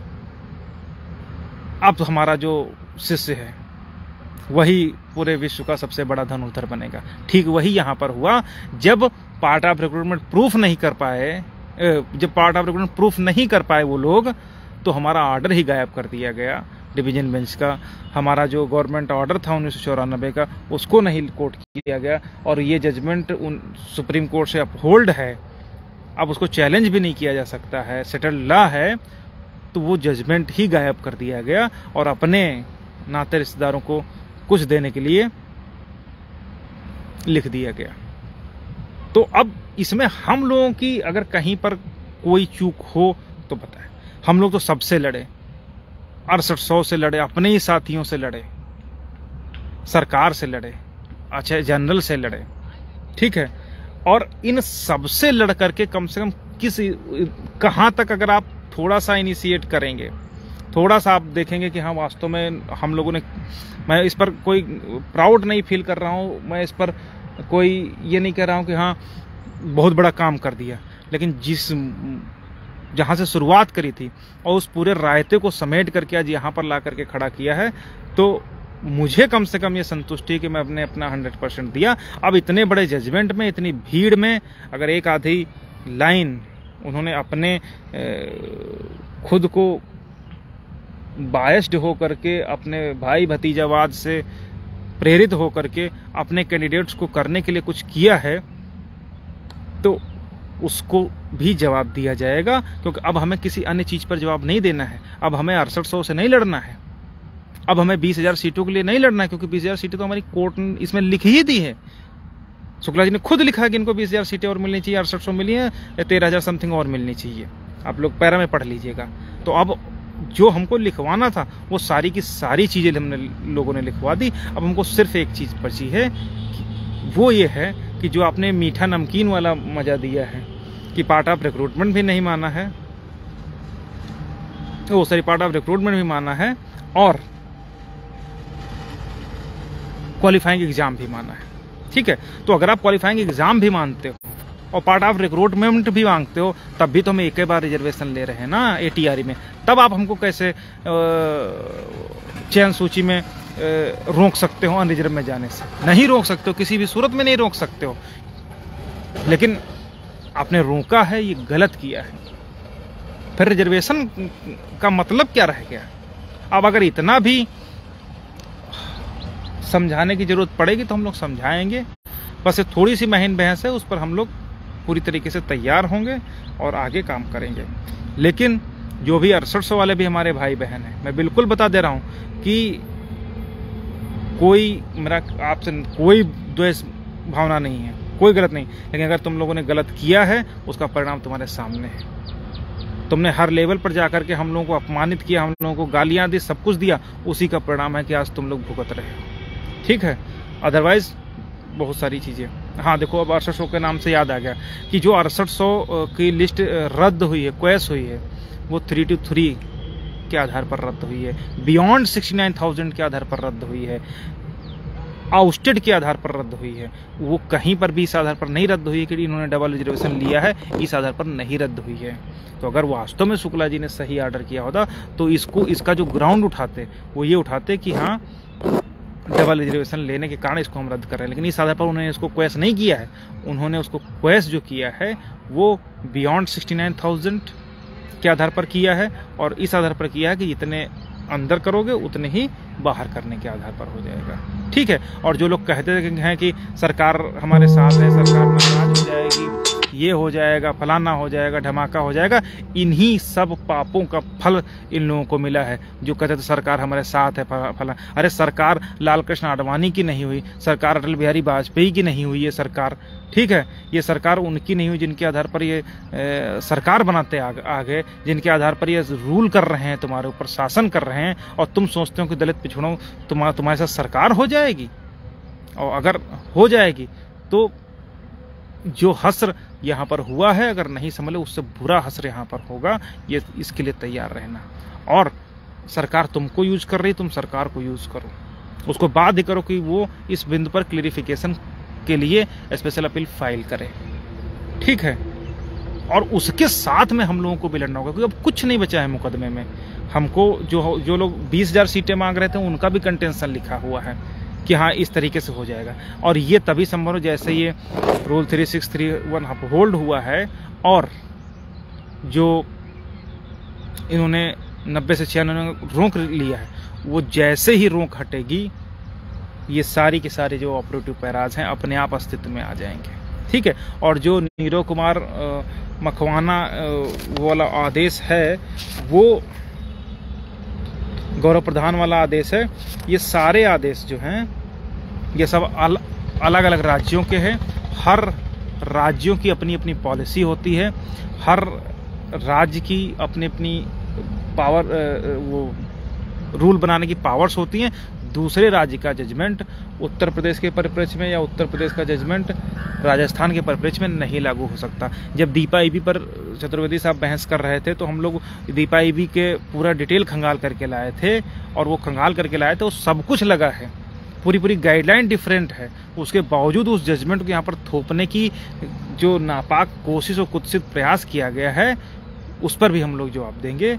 अब हमारा जो शिष्य है वही पूरे विश्व का सबसे बड़ा धनुर्धर बनेगा। ठीक वही यहाँ पर हुआ। जब पार्ट ऑफ रिक्रूटमेंट प्रूफ नहीं कर पाए, जब पार्ट ऑफ रिक्रूटमेंट प्रूफ नहीं कर पाए वो लोग, तो हमारा ऑर्डर ही गायब कर दिया गया डिवीजन बेंच का। हमारा जो गवर्नमेंट ऑर्डर था 1994 का, उसको नहीं कोर्ट किया गया, और ये जजमेंट सुप्रीम कोर्ट से अपहोल्ड है, अब उसको चैलेंज भी नहीं किया जा सकता है, सेटल्ड लॉ है। तो वो जजमेंट ही गायब कर दिया गया और अपने नाते रिश्तेदारों को कुछ देने के लिए लिख दिया गया। तो अब इसमें हम लोगों की अगर कहीं पर कोई चूक हो तो बताएं। हम लोग तो सबसे लड़े, 6800 से लड़े, अपने ही साथियों से लड़े, सरकार से लड़े, अच्छा जनरल से लड़े, ठीक है। और इन सबसे लड़ करके कम से कम कहां तक अगर आप थोड़ा सा इनिशिएट करेंगे, थोड़ा सा आप देखेंगे कि हाँ वास्तव में हम लोगों ने, मैं इस पर कोई प्राउड नहीं फील कर रहा हूँ, मैं इस पर कोई ये नहीं कह रहा हूँ कि हाँ बहुत बड़ा काम कर दिया, लेकिन जहाँ से शुरुआत करी थी और उस पूरे रायते को समेट करके आज यहाँ पर ला करके खड़ा किया है, तो मुझे कम से कम ये संतुष्टि कि मैं अपना 100% दिया। अब इतने बड़े जजमेंट में, इतनी भीड़ में, अगर एक आधी लाइन उन्होंने अपने खुद को बायस्ड हो करके, अपने भाई भतीजावाद से प्रेरित हो करके अपने कैंडिडेट्स को करने के लिए कुछ किया है, तो उसको भी जवाब दिया जाएगा। क्योंकि अब हमें किसी अन्य चीज पर जवाब नहीं देना है। अब हमें 6800 से नहीं लड़ना है, अब हमें 20,000 सीटों के लिए नहीं लड़ना है, क्योंकि 20,000 सीटें तो हमारी कोर्ट ने इसमें लिख ही दी है। शुक्ला जी ने खुद लिखा है कि इनको 20,000 सीटें और मिलनी चाहिए, 6800 मिली है या 13,000 समथिंग और मिलनी चाहिए। आप लोग पैरा में पढ़ लीजिएगा। तो अब जो हमको लिखवाना था वो सारी की सारी चीजें हमने लोगों ने लिखवा दी। अब हमको सिर्फ एक चीज बची है, वो ये है कि जो आपने मीठा नमकीन वाला मजा दिया है कि पार्ट ऑफ रिक्रूटमेंट भी नहीं माना है, वो सारी पार्ट ऑफ रिक्रूटमेंट भी माना है और क्वालिफाइंग एग्जाम भी माना है, ठीक है। तो अगर आप क्वालिफाइंग एग्जाम भी मानते हो और पार्ट ऑफ रिक्रूटमेंट भी मांगते हो, तब भी तो हम एक ही बार रिजर्वेशन ले रहे हैं ना ATRE में। तब आप हमको कैसे चयन सूची में रोक सकते हो अनरिजर्व में जाने से? नहीं रोक सकते हो, किसी भी सूरत में नहीं रोक सकते हो। लेकिन आपने रोका है, ये गलत किया है। फिर रिजर्वेशन का मतलब क्या रह गया? अब अगर इतना भी समझाने की जरूरत पड़ेगी तो हम लोग समझाएंगे। बस ये थोड़ी सी महीन बहस है, उस पर हम लोग पूरी तरीके से तैयार होंगे और आगे काम करेंगे। लेकिन जो भी 6800 वाले भी हमारे भाई बहन हैं, मैं बिल्कुल बता दे रहा हूं कि कोई मेरा आपसे कोई द्वेष भावना नहीं है, कोई गलत नहीं। लेकिन अगर तुम लोगों ने गलत किया है, उसका परिणाम तुम्हारे सामने है। तुमने हर लेवल पर जाकर के हम लोगों को अपमानित किया, हम लोगों को गालियां दी, सब कुछ दिया, उसी का परिणाम है कि आज तुम लोग भुगत रहे हो, ठीक है। अदरवाइज बहुत सारी चीजें, हाँ देखो अब 6800 के नाम से याद आ गया कि जो 6800 की लिस्ट रद्द हुई है, क्वेस हुई है, वो 323 के आधार पर रद्द हुई है, बियॉन्ड 69,000 के आधार पर रद्द हुई है, आउटस्टेड के आधार पर रद्द हुई है। वो कहीं पर भी इस आधार पर नहीं रद्द हुई है कि इन्होंने डबल रिजर्वेशन लिया है, इस आधार पर नहीं रद्द हुई है। तो अगर वास्तव में शुक्ला जी ने सही ऑर्डर किया होता तो इसका जो ग्राउंड उठाते वो ये उठाते कि हाँ डबल रिजर्वेशन लेने के कारण इसको हम रद्द कर रहे हैं। लेकिन इस आधार पर उन्होंने इसको क्वेस नहीं किया है। उन्होंने उसको क्वेस जो किया है वो बियॉन्ड 69,000 के आधार पर किया है, और इस आधार पर किया है कि जितने अंदर करोगे उतने ही बाहर करने के आधार पर हो जाएगा, ठीक है। और जो लोग कहते हैं कि सरकार हमारे साथ है, सरकार नाराज हो जाएगी, ये हो जाएगा, फलाना हो जाएगा, धमाका हो जाएगा, इन्हीं सब पापों का फल इन लोगों को मिला है। जो कहते थे सरकार हमारे साथ है, फला, अरे सरकार लाल कृष्ण आडवाणी की नहीं हुई, सरकार अटल बिहारी वाजपेयी की नहीं हुई, ये सरकार, ठीक है, ये सरकार उनकी नहीं हुई जिनके आधार पर ये सरकार बनाते आगे, जिनके आधार पर ये रूल कर रहे हैं, तुम्हारे ऊपर शासन कर रहे हैं, और तुम सोचते हो कि दलित पिछड़ों तुम्हारे साथ सरकार हो जाएगी। और अगर हो जाएगी तो जो हस्र यहाँ पर हुआ है, अगर नहीं संभले उससे बुरा असर यहाँ पर होगा, ये इसके लिए तैयार रहना। और सरकार तुमको यूज कर रही, तुम सरकार को यूज करो, उसको बाध्य करो कि वो इस बिंदु पर क्लियरिफिकेशन के लिए स्पेशल अपील फाइल करे, ठीक है। और उसके साथ में हम लोगों को भी लड़ना होगा, क्योंकि अब कुछ नहीं बचा है मुकदमे में। हमको जो लोग 20,000 सीटें मांग रहे थे उनका भी कंटेंशन लिखा हुआ है कि हाँ इस तरीके से हो जाएगा, और ये तभी संभव हो जैसे ये रूल 3631 अपहोल्ड हुआ है, और जो इन्होंने 90 से 96 रोक लिया है, वो जैसे ही रोक हटेगी ये सारी के सारे जो ऑपरेटिव पैराज हैं अपने आप अस्तित्व में आ जाएंगे, ठीक है। और जो नीरव कुमार मखवाना वो वाला आदेश है, वो गौरव प्रधान वाला आदेश है, ये सारे आदेश जो हैं ये सब अलग अलग राज्यों के हैं। हर राज्यों की अपनी अपनी पॉलिसी होती है, हर राज्य की अपनी अपनी पावर वो रूल बनाने की पावर्स होती हैं। दूसरे राज्य का जजमेंट उत्तर प्रदेश के परिप्रेक्ष्य में या उत्तर प्रदेश का जजमेंट राजस्थान के परिप्रेक्ष्य में नहीं लागू हो सकता। जब दीपा ईबी पर चतुर्वेदी साहब बहस कर रहे थे तो हम लोग दीपा ईबी के पूरा डिटेल खंगाल करके लाए थे, और वो खंगाल करके लाए थे, वो सब कुछ लगा है, पूरी गाइडलाइन डिफरेंट है। उसके बावजूद उस जजमेंट को यहाँ पर थोपने की जो नापाक कोशिश और कुत्सित प्रयास किया गया है, उस पर भी हम लोग जवाब देंगे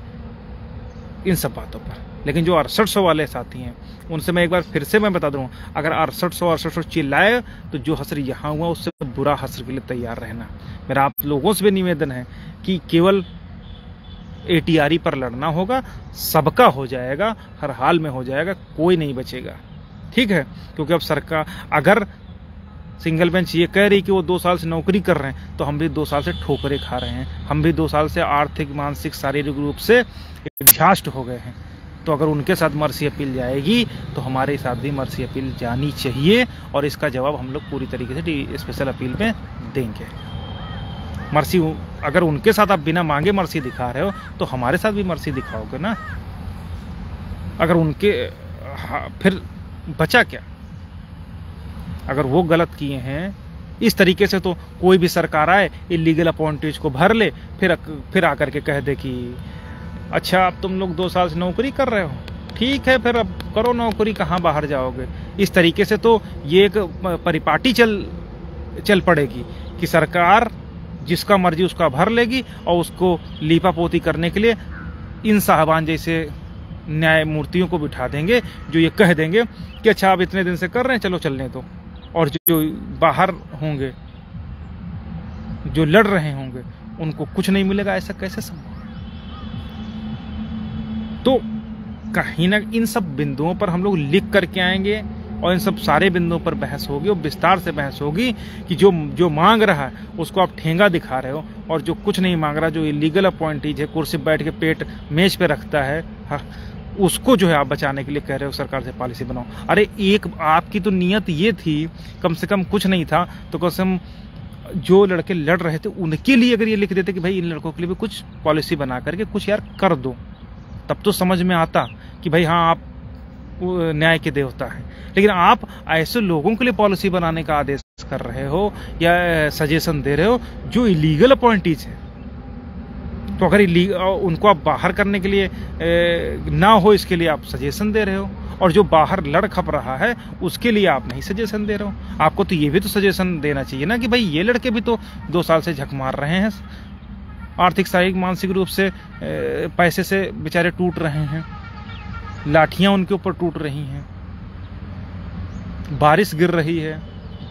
इन सब बातों पर। लेकिन जो 6800 वाले साथी हैं उनसे मैं एक बार फिर से मैं बता दूं, अगर 6800 चिल्लाए तो जो हसर यहाँ हुआ उससे बुरा हसर के लिए तैयार रहना। मेरा आप लोगों से भी निवेदन है कि केवल ATRE पर लड़ना होगा, सबका हो जाएगा, हर हाल में हो जाएगा, कोई नहीं बचेगा, ठीक है। क्योंकि अब सरकार, अगर सिंगल बेंच ये कह रही कि वो 2 साल से नौकरी कर रहे हैं, तो हम भी 2 साल से ठोकरें खा रहे हैं, हम भी 2 साल से आर्थिक, मानसिक, शारीरिक रूप से एग्जॉस्ट हो गए हैं। तो अगर उनके साथ मर्सी अपील जाएगी तो हमारे साथ भी मर्सी अपील जानी चाहिए, और इसका जवाब हम लोग पूरी तरीके से स्पेशल अपील में देंगे। मर्सी, अगर उनके साथ आप बिना मांगे मर्सी दिखा रहे हो तो हमारे साथ भी मर्सी दिखाओगे ना। अगर उनके फिर बचा क्या? अगर वो गलत किए हैं इस तरीके से, तो कोई भी सरकार आए इलीगल अपॉइंटीज को भर ले, फिर आकर के कह दे कि अच्छा अब तुम लोग 2 साल से नौकरी कर रहे हो, ठीक है फिर अब करो नौकरी, कहाँ बाहर जाओगे। इस तरीके से तो ये एक परिपाटी चल पड़ेगी कि सरकार जिसका मर्जी उसका भर लेगी, और उसको लीपापोती करने के लिए इन साहबान जैसे न्यायमूर्तियों को बिठा देंगे जो ये कह देंगे कि अच्छा आप इतने दिन से कर रहे हैं, चलो चलने दो। और जो बाहर होंगे, जो लड़ रहे होंगे, उनको कुछ नहीं मिलेगा। ऐसा कैसे संभव? तो कहीं ना इन सब बिंदुओं पर हम लोग लिख करके आएंगे, और इन सब सारे बिंदुओं पर बहस होगी, और विस्तार से बहस होगी कि जो मांग रहा है उसको आप ठेंगा दिखा रहे हो, और जो कुछ नहीं मांग रहा, जो इलीगल अपॉइंटीज है, कुर्सी पर बैठ के पेट मेज पे रखता है, हाँ, उसको जो है आप बचाने के लिए कह रहे हो सरकार से पॉलिसी बनाओ। अरे एक आपकी तो नियत ये थी, कम से कम कुछ नहीं था तो कम से कम जो लड़के लड़ रहे थे उनके लिए अगर ये लिख देते कि भाई इन लड़कों के लिए भी कुछ पॉलिसी बना करके कुछ यार कर दो, तब तो समझ में आता कि भाई हाँ आप न्याय के देवता हैं। लेकिन आप ऐसे लोगों के लिए पॉलिसी बनाने का आदेश कर रहे हो या सजेशन दे रहे हो जो इलीगल अपॉइंटीज है। तो अगर उनको आप बाहर करने के लिए ना हो, इसके लिए आप सजेशन दे रहे हो, और जो बाहर लड़ खप रहा है उसके लिए आप नहीं सजेशन दे रहे हो। आपको तो ये भी तो सजेशन देना चाहिए ना कि भाई ये लड़के भी तो 2 साल से झक मार रहे हैं, आर्थिक, शारीरिक, मानसिक रूप से पैसे से बेचारे टूट रहे हैं, लाठियां उनके ऊपर टूट रही हैं, बारिश गिर रही है,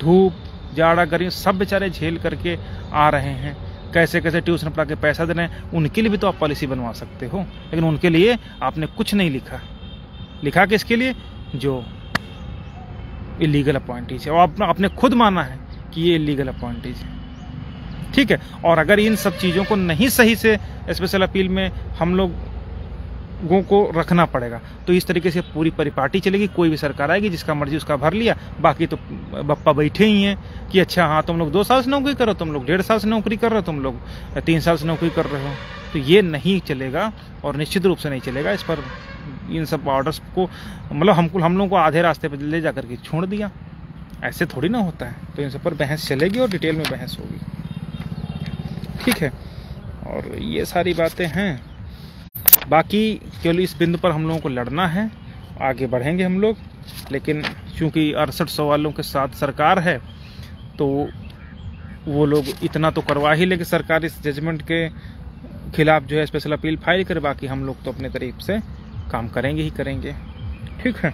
धूप, जाड़ा, गर्मी सब बेचारे झेल करके आ रहे हैं, कैसे कैसे ट्यूशन पढ़ा के पैसा दे रहे हैं। उनके लिए भी तो आप पॉलिसी बनवा सकते हो, लेकिन उनके लिए आपने कुछ नहीं लिखा। लिखा किसके लिए? जो इलीगल अपॉइंटीज है, और आपने खुद माना है कि ये इलीगल अपॉइंटीज है, ठीक है। और अगर इन सब चीज़ों को नहीं सही से स्पेशल अपील में हम लोगों को रखना पड़ेगा, तो इस तरीके से पूरी परिपाटी चलेगी। कोई भी सरकार आएगी, जिसका मर्जी उसका भर लिया, बाकी तो बप्पा बैठे ही हैं कि अच्छा हाँ तुम लोग 2 साल से नौकरी करो, तुम लोग 1.5 साल से नौकरी कर रहे हो, तुम लोग 3 साल से नौकरी कर रहे हो। तो ये नहीं चलेगा, और निश्चित रूप से नहीं चलेगा। इस पर इन सब ऑर्डर्स को मतलब हम लोगों को आधे रास्ते पर ले जा करके छोड़ दिया, ऐसे थोड़ी ना होता है। तो इन सब पर बहस चलेगी और डिटेल में बहस होगी। ठीक है। और ये सारी बातें हैं। बाकी केवल इस बिंदु पर हम लोगों को लड़ना है, आगे बढ़ेंगे हम लोग। लेकिन चूंकि 6800 वालों के साथ सरकार है तो वो लोग इतना तो करवा ही ले कि सरकार इस जजमेंट के खिलाफ जो है स्पेशल अपील फाइल करे। बाकी हम लोग तो अपने तरीके से काम करेंगे ही करेंगे, ठीक है।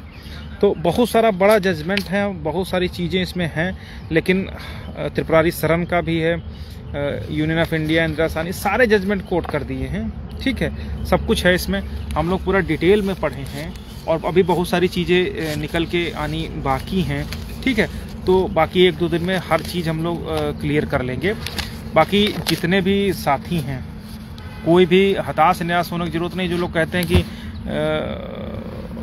तो बहुत सारा बड़ा जजमेंट है, बहुत सारी चीज़ें इसमें हैं। लेकिन त्रिपुरारी शरण का भी है, यूनियन ऑफ इंडिया, इंदिरा सानी, सारे जजमेंट कोट कर दिए हैं, ठीक है। सब कुछ है इसमें, हम लोग पूरा डिटेल में पढ़े हैं और अभी बहुत सारी चीज़ें निकल के आनी बाकी हैं, ठीक है। तो बाकी 1-2 दिन में हर चीज़ हम लोग क्लियर कर लेंगे। बाकी जितने भी साथी हैं, कोई भी हताश निराश होने की ज़रूरत नहीं। जो लोग कहते हैं कि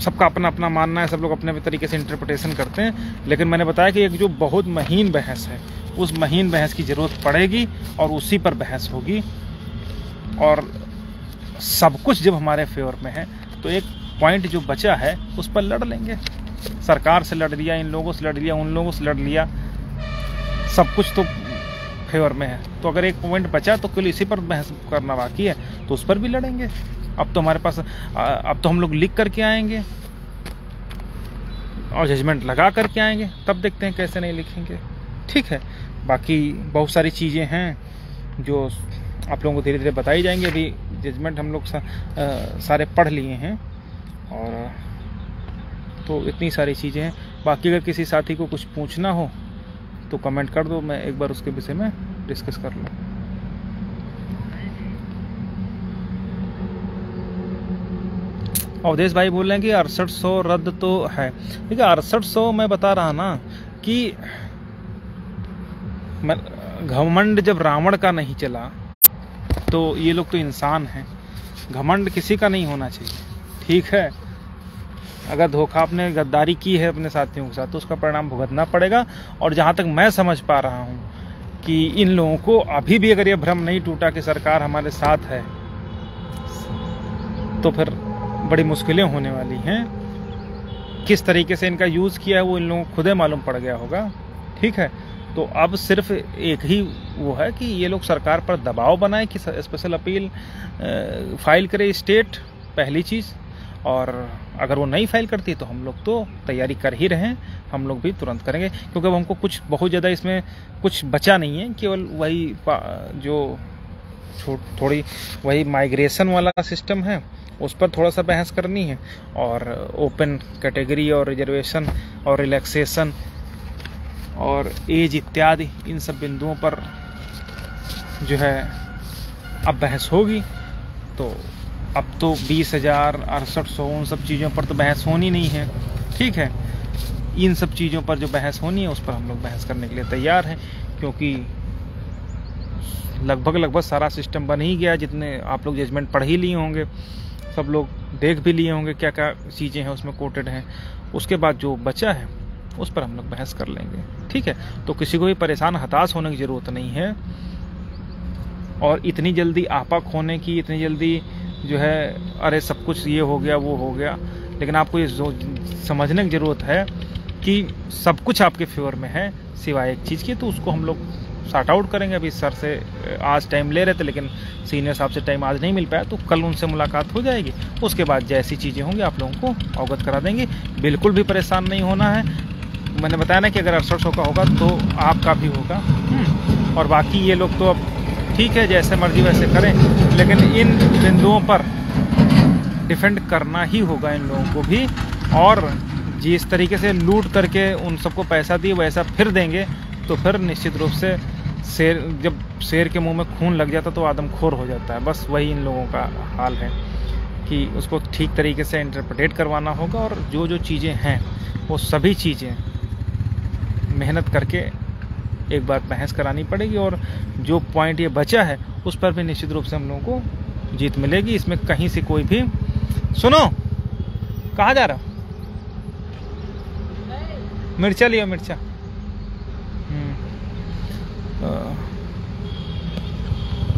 सबका अपना अपना मानना है, सब लोग अपने तरीके से इंटरप्रिटेशन करते हैं, लेकिन मैंने बताया कि एक जो बहुत महीन बहस है, उस महीन बहस की ज़रूरत पड़ेगी और उसी पर बहस होगी। और सब कुछ जब हमारे फेवर में है तो एक पॉइंट जो बचा है उस पर लड़ लेंगे। सरकार से लड़ लिया, इन लोगों से लड़ लिया, उन लोगों से लड़ लिया, सब कुछ तो फेवर में है। तो अगर एक पॉइंट बचा तो केवल इसी पर बहस करना बाकी है, तो उस पर भी लड़ेंगे। अब तो हमारे पास, अब तो हम लोग लिख करके आएंगे और जजमेंट लगा करके आएंगे, तब देखते हैं कैसे नहीं लिखेंगे, ठीक है। बाकी बहुत सारी चीज़ें हैं जो आप लोगों को धीरे धीरे बताई जाएंगी। अभी जजमेंट हम लोग सारे पढ़ लिए हैं और तो इतनी सारी चीज़ें हैं। बाकी अगर किसी साथी को कुछ पूछना हो तो कमेंट कर दो, मैं एक बार उसके विषय में डिस्कस कर लूँ। अवधेश भाई बोल रहे हैं कि 6800 रद्द तो है। देखिए 6800 मैं बता रहा ना कि घमंड जब रावण का नहीं चला तो ये लोग तो इंसान हैं। घमंड किसी का नहीं होना चाहिए, ठीक है। अगर धोखा आपने गद्दारी की है अपने साथियों के साथ तो उसका परिणाम भुगतना पड़ेगा। और जहाँ तक मैं समझ पा रहा हूँ कि इन लोगों को अभी भी अगर ये भ्रम नहीं टूटा कि सरकार हमारे साथ है तो फिर बड़ी मुश्किलें होने वाली हैं। किस तरीके से इनका यूज़ किया है वो इन लोगों को खुद ही मालूम पड़ गया होगा, ठीक है। तो अब सिर्फ एक ही वो है कि ये लोग सरकार पर दबाव बनाए कि स्पेशल अपील फाइल करे स्टेट, पहली चीज़। और अगर वो नहीं फाइल करती तो हम लोग तो तैयारी कर ही रहे हैं, हम लोग भी तुरंत करेंगे। क्योंकि अब हमको कुछ बहुत ज़्यादा इसमें कुछ बचा नहीं है, केवल वही जो थोड़ी वही माइग्रेशन वाला सिस्टम है उस पर थोड़ा सा बहस करनी है। और ओपन कैटेगरी और रिजर्वेशन और रिलैक्सेशन और एज इत्यादि, इन सब बिंदुओं पर जो है अब बहस होगी। तो अब तो 20,000, 6800, उन सब चीज़ों पर तो बहस होनी नहीं है, ठीक है। इन सब चीज़ों पर जो बहस होनी है उस पर हम लोग बहस करने के लिए तैयार हैं, क्योंकि लगभग सारा सिस्टम बन ही गया। जितने आप लोग जजमेंट पढ़ ही लिए होंगे, सब लोग देख भी लिए होंगे क्या क्या चीज़ें हैं उसमें कोटेड हैं। उसके बाद जो बचा है उस पर हम लोग बहस कर लेंगे, ठीक है। तो किसी को भी परेशान हताश होने की ज़रूरत नहीं है। और इतनी जल्दी आपा खोने की, इतनी जल्दी जो है अरे सब कुछ ये हो गया वो हो गया, लेकिन आपको ये समझने की ज़रूरत है कि सब कुछ आपके फेवर में है सिवाय एक चीज़ की। तो उसको हम लोग सॉर्ट आउट करेंगे। अभी सर से आज टाइम ले रहे थे लेकिन सीनियर साहब से टाइम आज नहीं मिल पाया, तो कल उनसे मुलाकात हो जाएगी। उसके बाद जैसी चीज़ें होंगी आप लोगों को अवगत करा देंगे। बिल्कुल भी परेशान नहीं होना है। मैंने बताया ना कि अगर 6800 का होगा तो आपका भी होगा। और बाकी ये लोग तो अब ठीक है जैसे मर्जी वैसे करें, लेकिन इन बिंदुओं पर डिफेंड करना ही होगा इन लोगों को भी। और जिस तरीके से लूट करके उन सबको पैसा दिए वैसा फिर देंगे तो फिर निश्चित रूप से जब शेर के मुंह में खून लग जाता तो आदमखोर हो जाता है। बस वही इन लोगों का हाल है कि उसको ठीक तरीके से इंटरप्रेटेट करवाना होगा। और जो जो चीज़ें हैं वो सभी चीज़ें मेहनत करके एक बार बहस करानी पड़ेगी। और जो पॉइंट ये बचा है उस पर भी निश्चित रूप से हम लोगों को जीत मिलेगी। इसमें कहीं से कोई भी, सुनो कहाँ जा रहा हो? मिर्चा लियो, मिर्चा।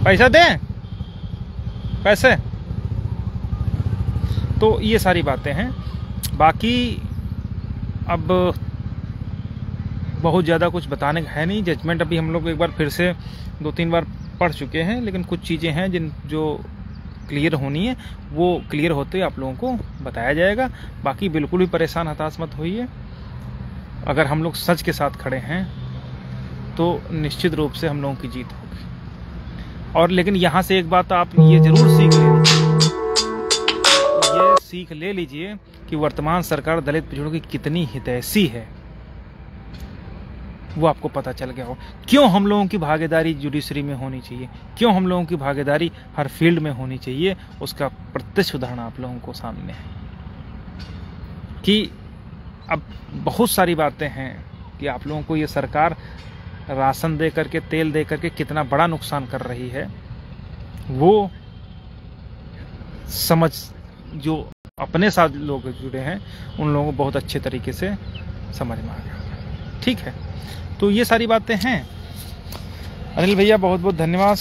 पैसा दें, पैसे। तो ये सारी बातें हैं। बाकी अब बहुत ज़्यादा कुछ बताने का है नहीं। जजमेंट अभी हम लोग एक बार फिर से 2-3 बार पढ़ चुके हैं, लेकिन कुछ चीज़ें हैं जो क्लियर होनी है, वो क्लियर होते आप लोगों को बताया जाएगा। बाकी बिल्कुल भी परेशान हताश मत होइए। अगर हम लोग सच के साथ खड़े हैं तो निश्चित रूप से हम लोगों की जीत होगी। और लेकिन यहाँ से एक बात आप ये जरूर सीख ले लीजिए कि वर्तमान सरकार दलित पिछड़ों की कितनी हितैषी है, वो आपको पता चल गया हो। क्यों हम लोगों की भागीदारी जुडिशरी में होनी चाहिए, क्यों हम लोगों की भागीदारी हर फील्ड में होनी चाहिए, उसका प्रत्यक्ष उदाहरण आप लोगों को सामने है। कि अब बहुत सारी बातें हैं कि आप लोगों को ये सरकार राशन दे करके, तेल दे करके कितना बड़ा नुकसान कर रही है, वो समझ जो अपने साथ लोग जुड़े हैं उन लोगों को बहुत अच्छे तरीके से समझ में आ गया। ठीक है, तो ये सारी बातें हैं। अनिल भैया बहुत बहुत धन्यवाद।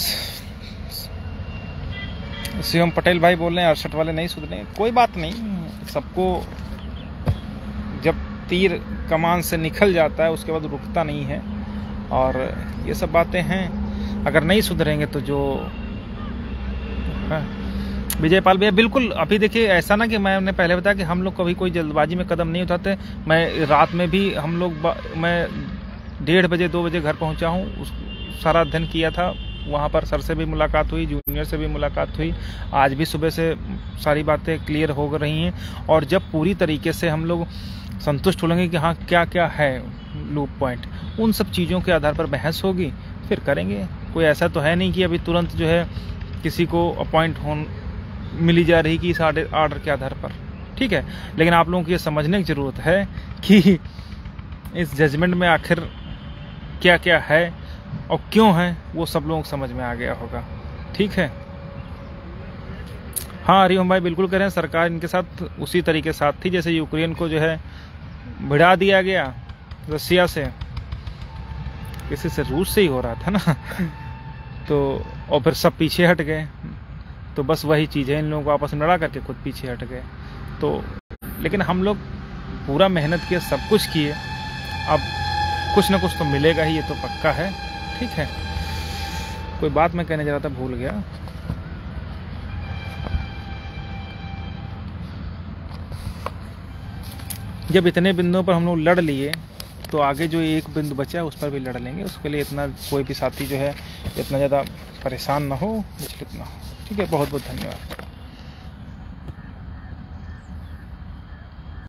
शिवम पटेल भाई बोल रहे हैं 68 वाले नहीं सुधरे। कोई बात नहीं, सबको जब तीर कमान से निकल जाता है उसके बाद रुकता नहीं है, और ये सब बातें हैं। अगर नहीं सुधरेंगे तो जो विजयपाल भैया बिल्कुल, अभी देखिए ऐसा ना कि मैंने पहले बताया कि हम लोग कभी कोई जल्दबाजी में कदम नहीं उठाते। मैं रात में भी मैं 1:30 बजे 2 बजे घर पहुंचा हूं, उस सारा अध्ययन किया था। वहां पर सर से भी मुलाकात हुई, जूनियर से भी मुलाकात हुई। आज भी सुबह से सारी बातें क्लियर हो रही हैं, और जब पूरी तरीके से हम लोग संतुष्ट हो लेंगे कि हाँ क्या क्या है लूप पॉइंट, उन सब चीज़ों के आधार पर बहस होगी, फिर करेंगे। कोई ऐसा तो है नहीं कि अभी तुरंत जो है किसी को अपॉइंट मिली जा रही कि इस आर्डर के आधार पर। ठीक है, लेकिन आप लोगों को ये समझने की ज़रूरत है कि इस जजमेंट में आखिर क्या क्या है और क्यों है, वो सब लोगों को समझ में आ गया होगा। ठीक है, हाँ हरिओम भाई बिल्कुल कह रहे हैं, सरकार इनके साथ उसी तरीके से साथ थी जैसे यूक्रेन को जो है भिड़ा दिया गया रसिया से, किसी से रूस से ही हो रहा था ना तो और फिर सब पीछे हट गए। तो बस वही चीज़ है, इन लोगों को आपस में लड़ा करके खुद पीछे हट गए। तो लेकिन हम लोग पूरा मेहनत किए, सब कुछ किए, अब कुछ ना कुछ तो मिलेगा ही, ये तो पक्का है। ठीक है, कोई बात मैं कहने जा रहा था भूल गया। जब इतने बिंदुओं पर हम लोग लड़ लिए तो आगे जो एक बिंदु बचा है उस पर भी लड़ लेंगे। उसके लिए इतना कोई भी साथी जो है इतना ज़्यादा परेशान ना हो, विचलित ना हो। ठीक है, बहुत बहुत धन्यवाद।